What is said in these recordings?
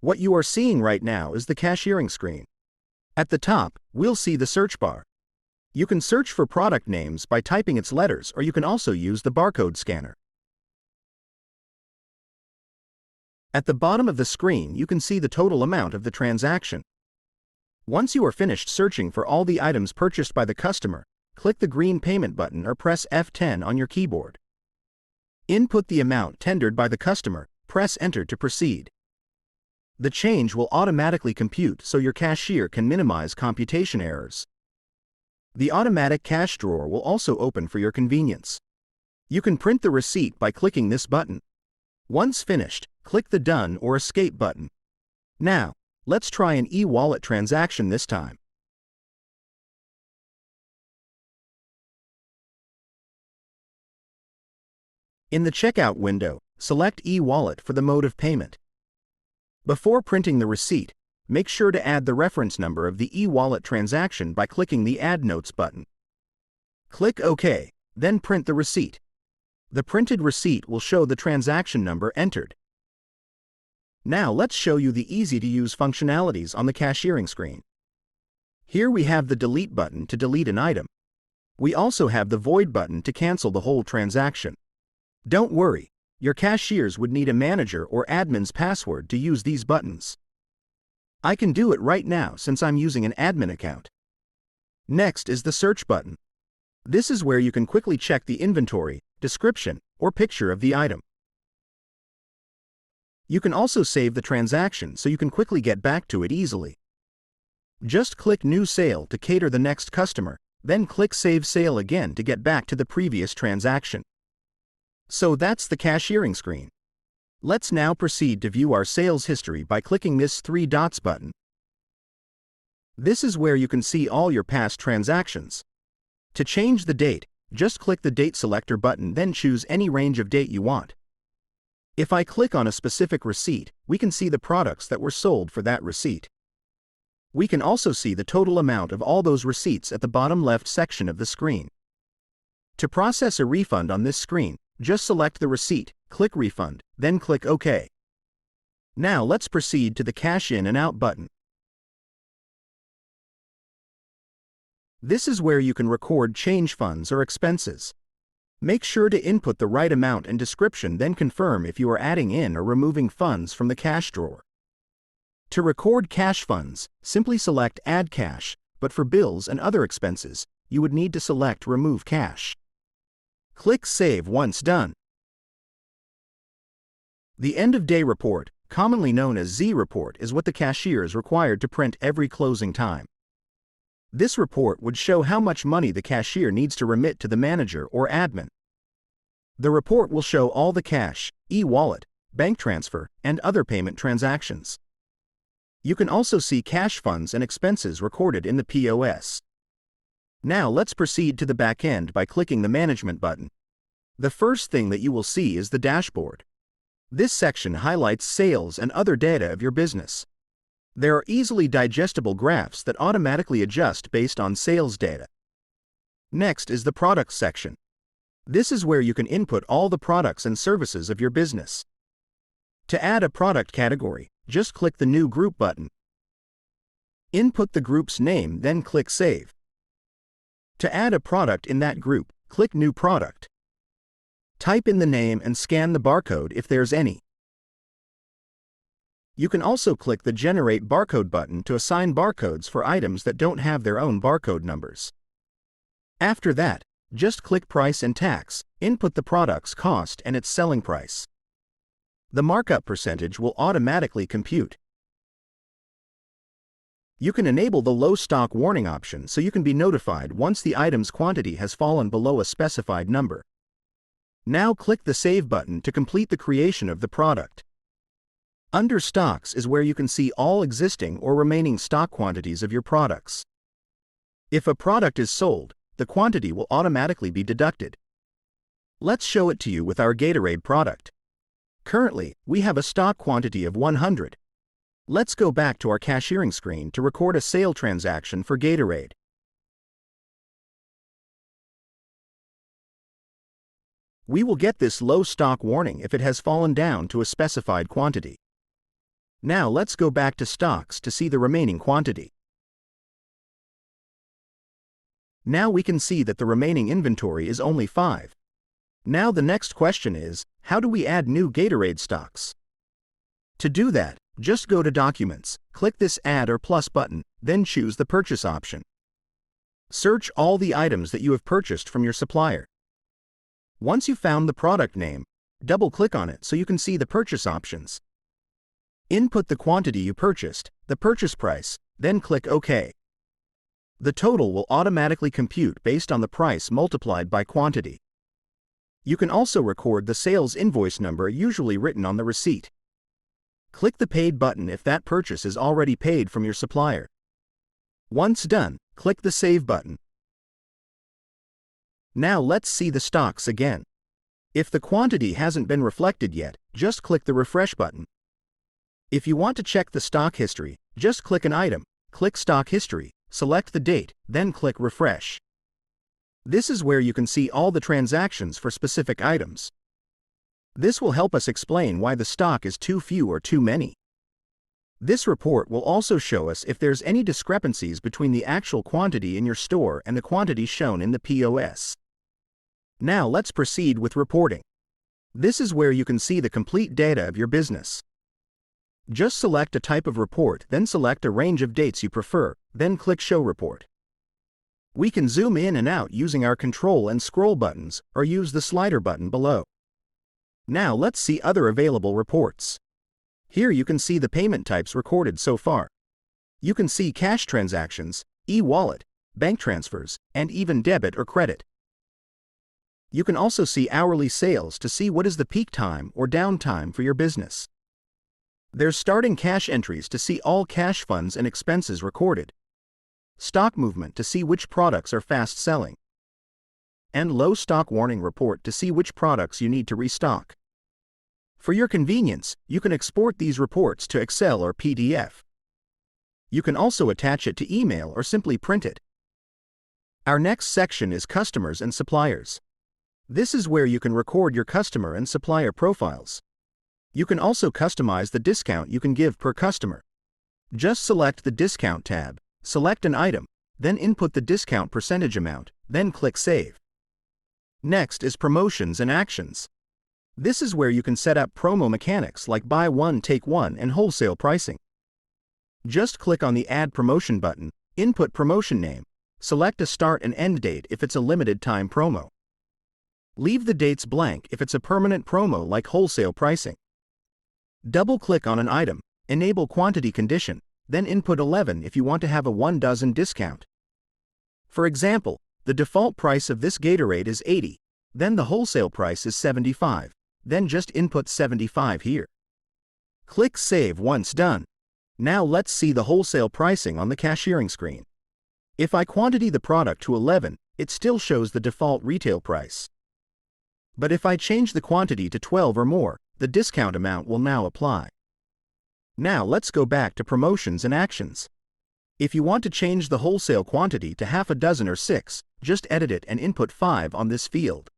What you are seeing right now is the cashiering screen. At the top, we'll see the search bar. You can search for product names by typing its letters, or you can also use the barcode scanner. At the bottom of the screen, you can see the total amount of the transaction. Once you are finished searching for all the items purchased by the customer, click the green payment button or press F10 on your keyboard. Input the amount tendered by the customer, press Enter to proceed. The change will automatically compute so your cashier can minimize computation errors. The automatic cash drawer will also open for your convenience. You can print the receipt by clicking this button. Once finished, click the Done or Escape button. Now, let's try an e-wallet transaction this time. In the checkout window, select e-wallet for the mode of payment. Before printing the receipt, make sure to add the reference number of the e-wallet transaction by clicking the Add Notes button. Click OK, then print the receipt. The printed receipt will show the transaction number entered. Now let's show you the easy-to-use functionalities on the cashiering screen. Here we have the Delete button to delete an item. We also have the Void button to cancel the whole transaction. Don't worry, your cashiers would need a manager or admin's password to use these buttons. I can do it right now since I'm using an admin account. Next is the Search button. This is where you can quickly check the inventory, description, or picture of the item. You can also save the transaction so you can quickly get back to it easily. Just click New Sale to cater the next customer, then click Save Sale again to get back to the previous transaction. So that's the cashiering screen. Let's now proceed to view our sales history by clicking this 3 dots button. This is where you can see all your past transactions. To change the date, just click the Date Selector button, then choose any range of date you want. If I click on a specific receipt, we can see the products that were sold for that receipt. We can also see the total amount of all those receipts at the bottom left section of the screen. To process a refund on this screen, just select the receipt, click Refund, then click OK. Now let's proceed to the Cash In and Out button. This is where you can record change funds or expenses. Make sure to input the right amount and description, then confirm if you are adding in or removing funds from the cash drawer. To record cash funds, simply select Add Cash, but for bills and other expenses, you would need to select Remove Cash. Click Save once done. The end-of-day report, commonly known as Z report, is what the cashier is required to print every closing time. This report would show how much money the cashier needs to remit to the manager or admin. The report will show all the cash, e-wallet, bank transfer, and other payment transactions. You can also see cash funds and expenses recorded in the POS. Now let's proceed to the back end by clicking the Management button. The first thing that you will see is the dashboard. This section highlights sales and other data of your business. There are easily digestible graphs that automatically adjust based on sales data. Next is the Products section. This is where you can input all the products and services of your business. To add a product category, just click the New Group button. Input the group's name, then click Save. To add a product in that group, click New Product. Type in the name and scan the barcode if there's any. You can also click the Generate Barcode button to assign barcodes for items that don't have their own barcode numbers. After that, just click Price and Tax, input the product's cost and its selling price. The markup percentage will automatically compute. You can enable the low stock warning option so you can be notified once the item's quantity has fallen below a specified number. Now click the Save button to complete the creation of the product. Under Stocks is where you can see all existing or remaining stock quantities of your products. If a product is sold, the quantity will automatically be deducted. Let's show it to you with our Gatorade product. Currently, we have a stock quantity of 100. Let's go back to our cashiering screen to record a sale transaction for Gatorade. We will get this low stock warning if it has fallen down to a specified quantity. Now let's go back to stocks to see the remaining quantity. Now we can see that the remaining inventory is only 5. Now the next question is, how do we add new Gatorade stocks? To do that, just go to Documents, click this Add or Plus button, then choose the Purchase option. Search all the items that you have purchased from your supplier. Once you've found the product name, double-click on it so you can see the purchase options. Input the quantity you purchased, the purchase price, then click OK. The total will automatically compute based on the price multiplied by quantity. You can also record the sales invoice number usually written on the receipt. Click the Paid button if that purchase is already paid from your supplier. Once done, click the Save button. Now let's see the stocks again. If the quantity hasn't been reflected yet, just click the Refresh button. If you want to check the stock history, just click an item, click Stock History, select the date, then click Refresh. This is where you can see all the transactions for specific items. This will help us explain why the stock is too few or too many. This report will also show us if there's any discrepancies between the actual quantity in your store and the quantity shown in the POS. Now let's proceed with reporting. This is where you can see the complete data of your business. Just select a type of report, then select a range of dates you prefer, then click Show Report. We can zoom in and out using our Control and Scroll buttons, or use the slider button below. Now let's see other available reports. Here you can see the payment types recorded so far. You can see cash transactions, e-wallet, bank transfers, and even debit or credit. You can also see hourly sales to see what is the peak time or downtime for your business. There's starting cash entries to see all cash funds and expenses recorded. Stock movement to see which products are fast selling. And low stock warning report to see which products you need to restock. For your convenience, you can export these reports to Excel or PDF. You can also attach it to email or simply print it. Our next section is Customers and Suppliers. This is where you can record your customer and supplier profiles. You can also customize the discount you can give per customer. Just select the Discount tab, select an item, then input the discount percentage amount, then click Save. Next is Promotions and Actions. This is where you can set up promo mechanics like buy one, take one and wholesale pricing. Just click on the Add Promotion button, input promotion name, select a start and end date if it's a limited time promo. Leave the dates blank if it's a permanent promo like wholesale pricing. Double-click on an item, enable quantity condition, then input 11 if you want to have a 1 dozen discount. For example, the default price of this Gatorade is 80, then the wholesale price is 75, then just input 75 here. Click Save once done. Now let's see the wholesale pricing on the cashiering screen. If I quantity the product to 11, it still shows the default retail price. But if I change the quantity to 12 or more, the discount amount will now apply. Now let's go back to Promotions and Actions. If you want to change the wholesale quantity to half a dozen or 6, just edit it and input 5 on this field.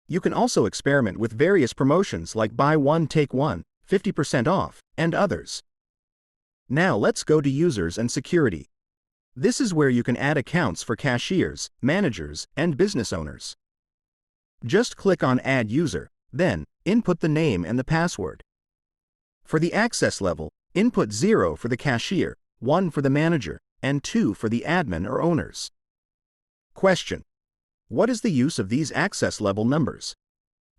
You can also experiment with various promotions like buy one, take one, 50% off, and others. Now let's go to Users and Security. This is where you can add accounts for cashiers, managers, and business owners. Just click on Add User, then input the name and the password. For the access level, input 0 for the cashier, 1 for the manager, and 2 for the admin or owners. Question: what is the use of these access level numbers?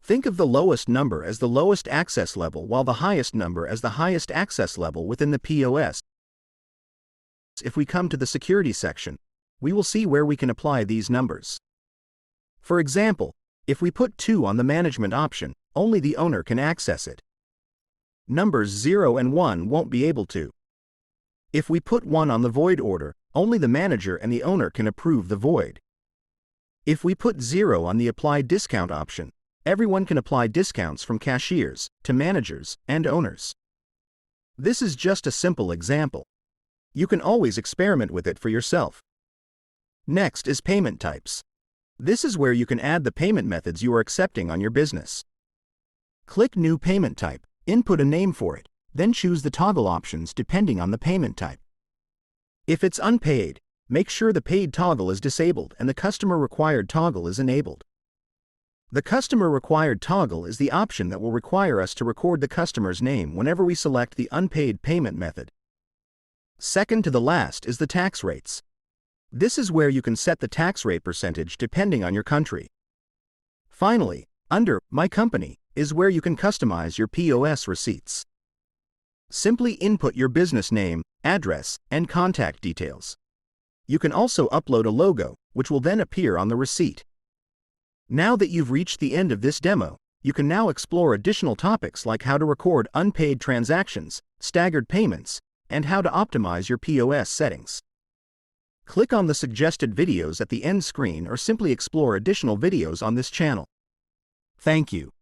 Think of the lowest number as the lowest access level while the highest number as the highest access level within the POS. If we come to the security section, we will see where we can apply these numbers. For example, if we put 2 on the management option, only the owner can access it. Numbers 0 and 1 won't be able to. If we put 1 on the void order, only the manager and the owner can approve the void. If we put 0 on the Apply Discount option, everyone can apply discounts from cashiers to managers and owners. This is just a simple example. You can always experiment with it for yourself. Next is Payment Types. This is where you can add the payment methods you are accepting on your business. Click New Payment Type, input a name for it, Then choose the toggle options depending on the payment type. If it's unpaid, make sure the paid toggle is disabled and the customer required toggle is enabled. The customer required toggle is the option that will require us to record the customer's name whenever we select the unpaid payment method. Second to the last is the tax rates. This is where you can set the tax rate percentage depending on your country. Finally, under My Company is where you can customize your POS receipts. Simply input your business name, address, and contact details. You can also upload a logo, which will then appear on the receipt. Now that you've reached the end of this demo, you can now explore additional topics like how to record unpaid transactions, staggered payments, and how to optimize your POS settings. Click on the suggested videos at the end screen or simply explore additional videos on this channel. Thank you.